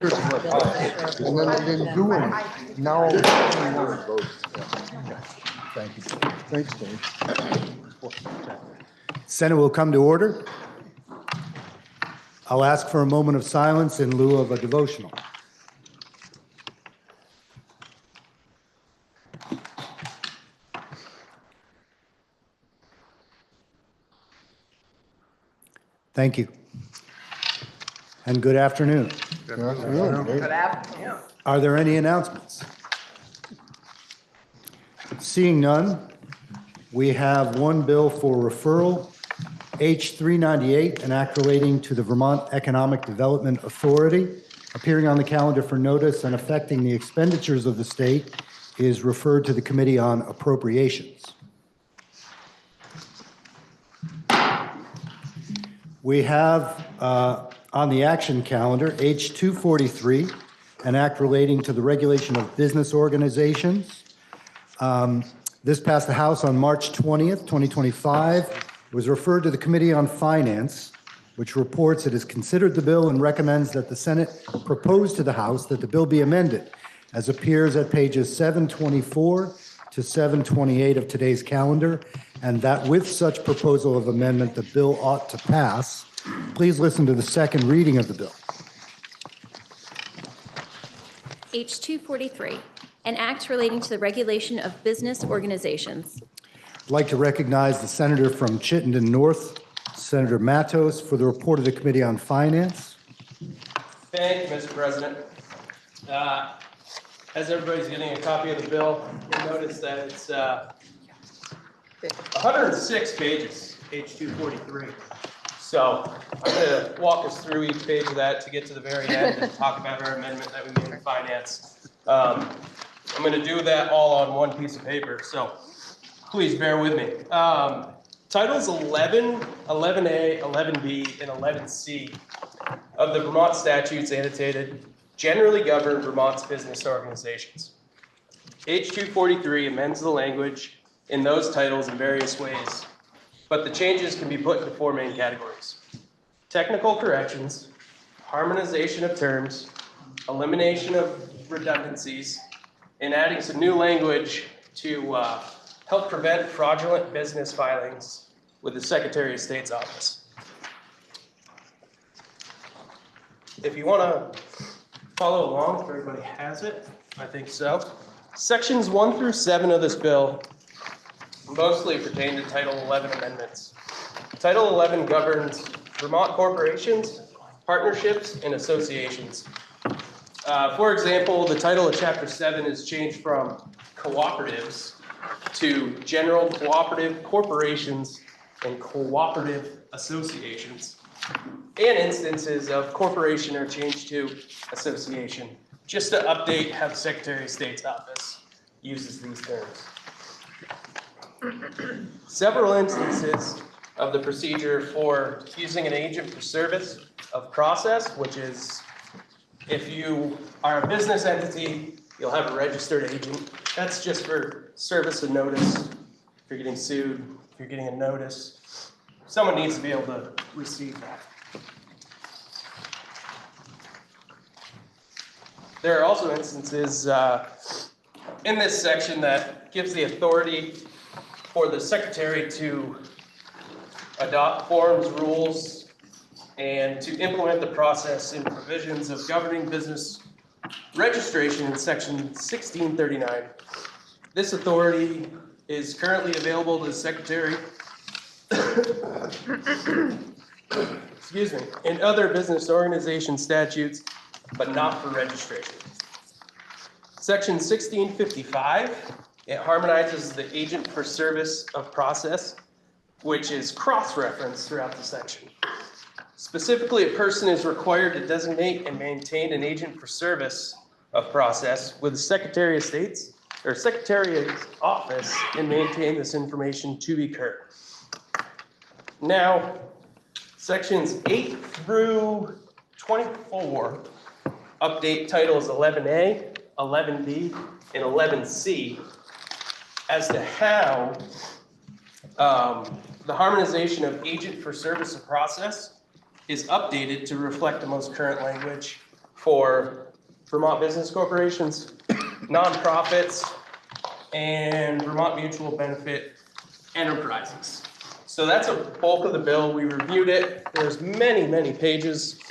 And then they didn't do anything. Now. Thank you. Thanks, Dave. Senate will come to order. I'll ask for a moment of silence in lieu of a devotional. Thank you. And good afternoon. Good afternoon, Dave. Are there any announcements? Seeing none, we have one bill for referral, H-398, an act relating to the Vermont Economic Development Authority, appearing on the calendar for notice and affecting the expenditures of the state, is referred to the Committee on Appropriations. We have on the action calendar, H-243, an act relating to the regulation of business organizations. This passed the House on March 20th, 2025. It was referred to the Committee on Finance, which reports it has considered the bill and recommends that the Senate propose to the House that the bill be amended, as appears at pages 724 to 728 of today's calendar, and that with such proposal of amendment, the bill ought to pass. Please listen to the second reading of the bill. H-243, an act relating to the regulation of business organizations. I'd like to recognize the senator from Chittenden North, Senator Matos, for the report of the Committee on Finance. Thank you, Mr. President. As everybody's getting a copy of the bill, you'll notice that it's 106 pages, H-243. So I'm going to walk us through each page of that to get to the very end and talk about our amendment that we made in finance. I'm going to do that all on one piece of paper, so please bear with me. Titles 11, 11A, 11B, and 11C of the Vermont statutes annotated generally govern Vermont's business organizations. H-243 amends the language in those titles in various ways, but the changes can be put into four main categories: technical corrections, harmonization of terms, elimination of redundancies, and adding some new language to help prevent fraudulent business filings with the Secretary of State's office. If you want to follow along, if everybody has it, I think so. Sections 1 through 7 of this bill mostly pertain to Title 11 amendments. Title 11 governs Vermont corporations, partnerships, and associations. For example, the title of Chapter 7 is changed from cooperatives to general cooperative corporations and cooperative associations. And instances of corporation are changed to association, just to update how the Secretary of State's office uses these terms. Several instances of the procedure for using an agent for service of process, which is if you are a business entity, you'll have a registered agent. That's just for service of notice. If you're getting sued, if you're getting a notice, someone needs to be able to receive that. There are also instances in this section that gives the authority for the Secretary to adopt forms, rules, and to implement the process and provisions of governing business registration in Section 1639. This authority is currently available to the Secretary excuse me, in other business organization statutes, but not for registration. Section 1655, it harmonizes the agent for service of process, which is cross-referenced throughout the section. Specifically, a person is required to designate and maintain an agent for service of process with the Secretary of State's or Secretary's office and maintain this information to be current. Now, sections 8 through 24 update titles 11A, 11B, and 11C as to how the harmonization of agent for service of process is updated to reflect the most current language for Vermont business corporations, nonprofits, and Vermont mutual benefit enterprises. So that's a bulk of the bill. We reviewed it. There's many, many pages.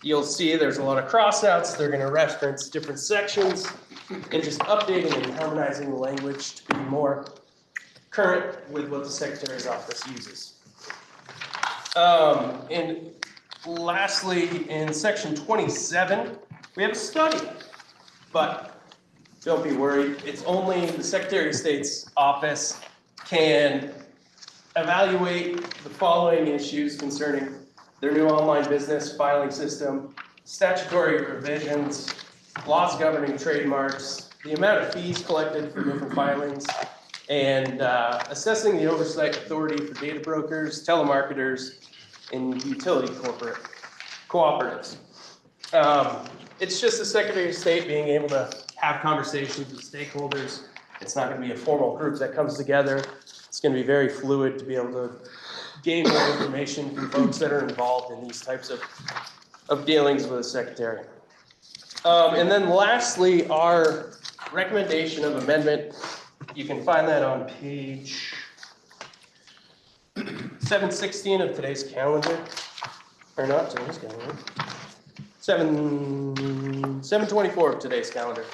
You'll see there's a lot of crossouts. They're going to reference different sections and just updating and harmonizing the language to be more current with what the Secretary's office uses. And lastly, in section 27, we have a study, but don't be worried. It's only the Secretary of State's office can evaluate the following issues concerning their new online business filing system, statutory revisions, laws governing trademarks, the amount of fees collected for different filings, and assessing the oversight authority for data brokers, telemarketers, and utility cooperatives. It's just the Secretary of State being able to have conversations with stakeholders. It's not going to be a formal group that comes together. It's going to be very fluid to be able to gain more information from folks that are involved in these types of dealings with the Secretary. And then lastly, our recommendation of amendment, you can find that on page 716 of today's calendar, or not today's calendar, 724 of today's calendar.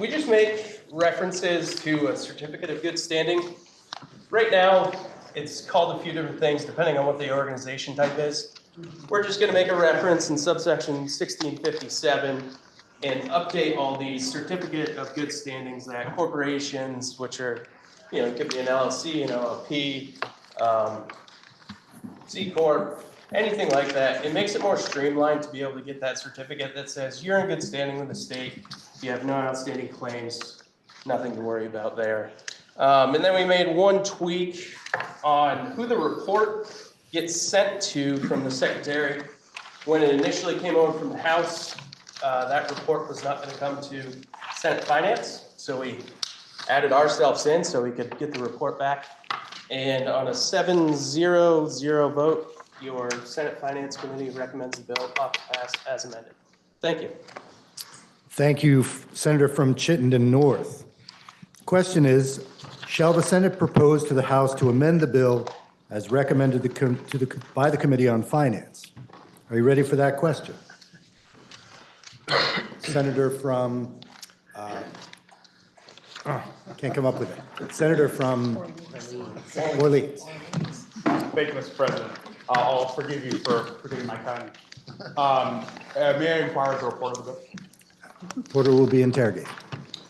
We just make references to a certificate of good standing. Right now, it's called a few different things depending on what the organization type is. We're just going to make a reference in subsection 1657 and update all these certificate of good standings that corporations, which are, it could be an LLC, an LLP, C Corp, anything like that. It makes it more streamlined to be able to get that certificate that says you're in good standing with the state. You have no outstanding claims, nothing to worry about there. And then we made one tweak on who the report gets sent to from the Secretary. When it initially came over from the House, that report was not going to come to Senate Finance. So we added ourselves in so we could get the report back. And on a 7-0-0 vote, your Senate Finance Committee recommends the bill ought to pass as amended. Thank you. Thank you, Senator from Chittenden North. Question is, shall the Senate propose to the House to amend the bill as recommended by the Committee on Finance? Are you ready for that question? Senator from, can't come up with it. Senator from Orleans. Thank you, Mr. President. I'll forgive you for forgetting my time. May I inquire the report of the bill? Reporter will be interrogated.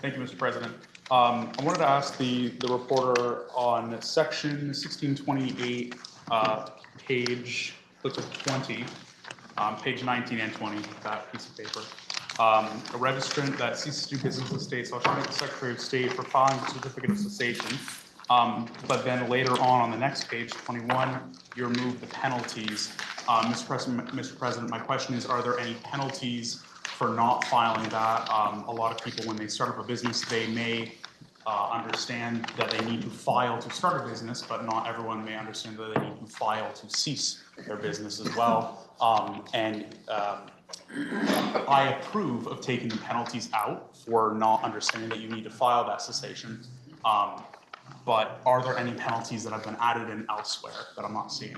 Thank you, Mr. President. I wanted to ask the reporter on section 1628, page 20, page 19 and 20, that piece of paper. A registrant that ceases to do business with the state shall submit the Secretary of State for filing the certificate of cessation. But then later on the next page, 21, you remove the penalties. Mr. President, my question is, are there any penalties for not filing that? A lot of people, when they start up a business, they may understand that they need to file to start a business, but not everyone may understand that they need to file to cease their business as well. I approve of taking the penalties out for not understanding that you need to file that cessation. But are there any penalties that have been added in elsewhere that I'm not seeing?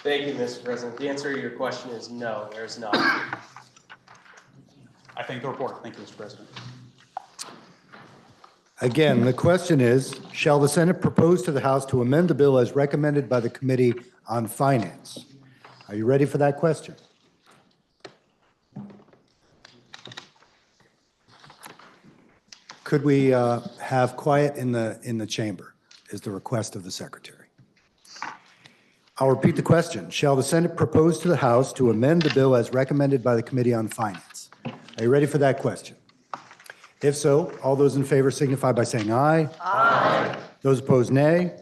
Thank you, Mr. President. The answer to your question is no, there's not. I thank the reporter. Thank you, Mr. President. Again, the question is, shall the Senate propose to the House to amend the bill as recommended by the Committee on Finance? Are you ready for that question? Could we have quiet in the chamber, is the request of the Secretary. I'll repeat the question. Shall the Senate propose to the House to amend the bill as recommended by the Committee on Finance? Are you ready for that question? If so, all those in favor signify by saying aye. Aye. Those opposed, nay.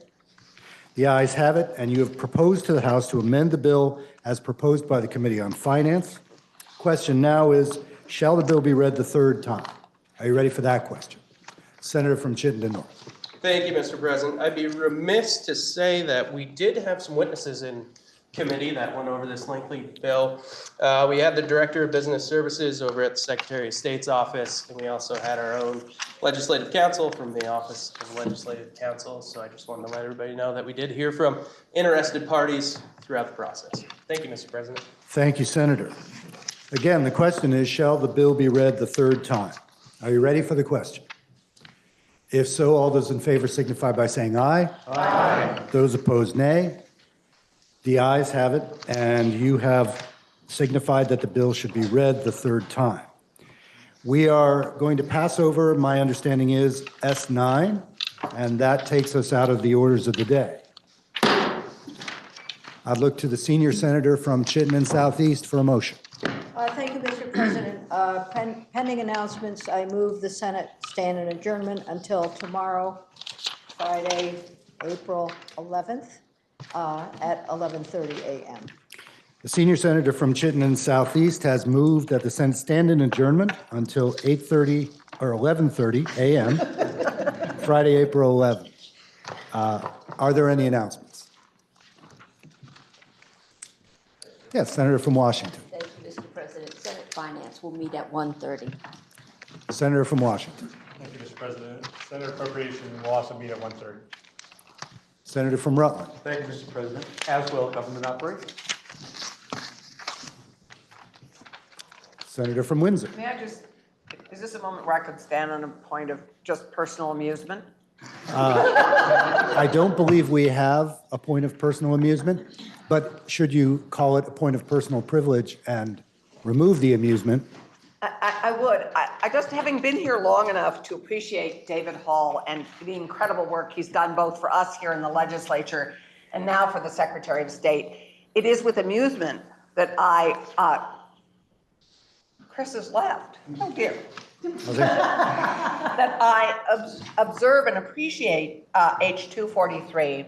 The ayes have it, and you have proposed to the House to amend the bill as proposed by the Committee on Finance. Question now is, shall the bill be read the third time? Are you ready for that question? Senator from Chittenden North. Thank you, Mr. President. I'd be remiss to say that we did have some witnesses in committee that went over this lengthy bill. We had the Director of Business Services over at the Secretary of State's office, and we also had our own legislative counsel from the Office of Legislative Counsel. So I just wanted to let everybody know that we did hear from interested parties throughout the process. Thank you, Mr. President. Thank you, Senator. Again, the question is, shall the bill be read the third time? Are you ready for the question? If so, all those in favor signify by saying aye. Aye. Those opposed, nay. The ayes have it, and you have signified that the bill should be read the third time. We are going to pass over, my understanding is, S9, and that takes us out of the orders of the day. I'd look to the senior senator from Chittenden Southeast for a motion. Thank you, Mr. President. Pending announcements, I move the Senate stand in adjournment until tomorrow, Friday, April 11th, at 11:30 a.m. The senior senator from Chittenden Southeast has moved that the Senate stand in adjournment until 8:30 or 11:30 a.m., Friday, April 11th. Are there any announcements? Yes, Senator from Washington. Thank you, Mr. President. Senate Finance will meet at 1:30. Senator from Washington. Thank you, Mr. President. Senate Appropriations will also meet at 1:30. Senator from Rutland. Thank you, Mr. President. As will Government Operations. Senator from Windsor. May I just, is this a moment where I could stand on a point of just personal amusement? I don't believe we have a point of personal amusement, but should you call it a point of personal privilege and remove the amusement? I would. I just, having been here long enough to appreciate David Hall and the incredible work he's done both for us here in the legislature and now for the Secretary of State, it is with amusement that Chris has left. Oh dear. That I observe and appreciate H243.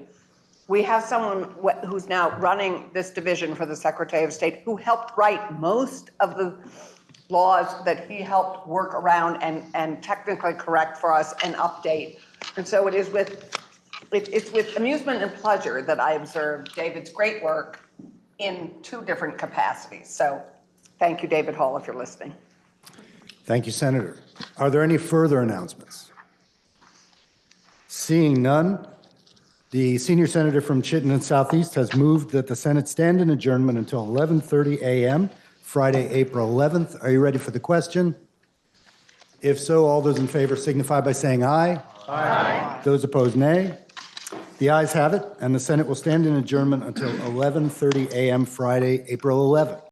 We have someone who's now running this division for the Secretary of State who helped write most of the laws that he helped work around and technically correct for us and update. And so it's with amusement and pleasure that I observe David's great work in two different capacities. So thank you, David Hall, if you're listening. Thank you, Senator. Are there any further announcements? Seeing none, the senior senator from Chittenden Southeast has moved that the Senate stand in adjournment until 11:30 a.m., Friday, April 11th. Are you ready for the question? If so, all those in favor signify by saying aye. Aye. Those opposed, nay. The ayes have it, and the Senate will stand in adjournment until 11:30 a.m., Friday, April 11th.